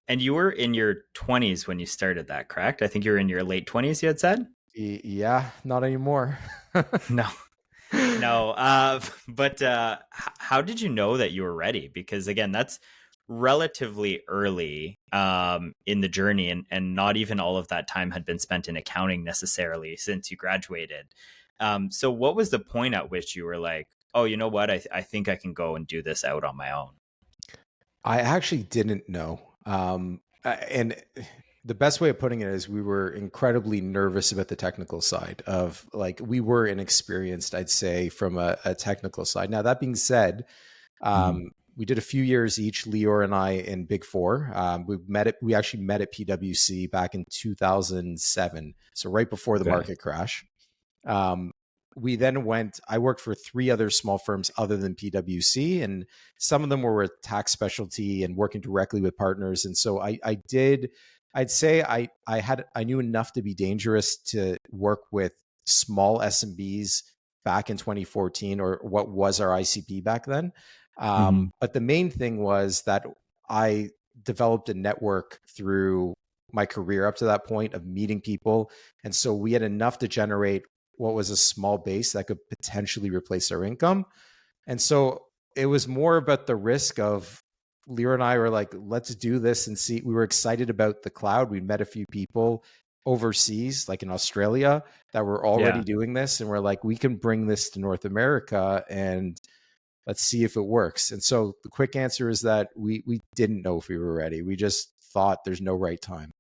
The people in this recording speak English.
And you were in your 20s when you started that, correct? I think you were in your late 20s, you had said? Yeah, not anymore. No. No, but how did you know that you were ready? Because again, that's relatively early in the journey, and not even all of that time had been spent in accounting necessarily since you graduated. So, what was the point at which you were like, "Oh, you know what? I think I can go and do this out on my own." I actually didn't know. And the best way of putting it is we were incredibly nervous about the technical side of like, we were inexperienced, I'd say, from a technical side. Now, that being said, Mhm. we did a few years each, Lior and I, in Big Four. We actually met at PwC back in 2007. So right before the Okay. market crash. Um, we then went, I worked for three other small firms other than PwC, and some of them were with tax specialty and working directly with partners. And so I'd say I knew enough to be dangerous to work with small SMBs back in 2014, or what was our ICP back then. Mhm. But the main thing was that I developed a network through my career up to that point of meeting people. And so we had enough to generate what was a small base that could potentially replace our income. And so it was more about the risk of, Lear and I were like, let's do this and see. We were excited about the cloud. We met a few people overseas, like in Australia, that were already Yeah. doing this. And we're like, we can bring this to North America and let's see if it works. And so the quick answer is that we didn't know if we were ready. We just thought there's no right time.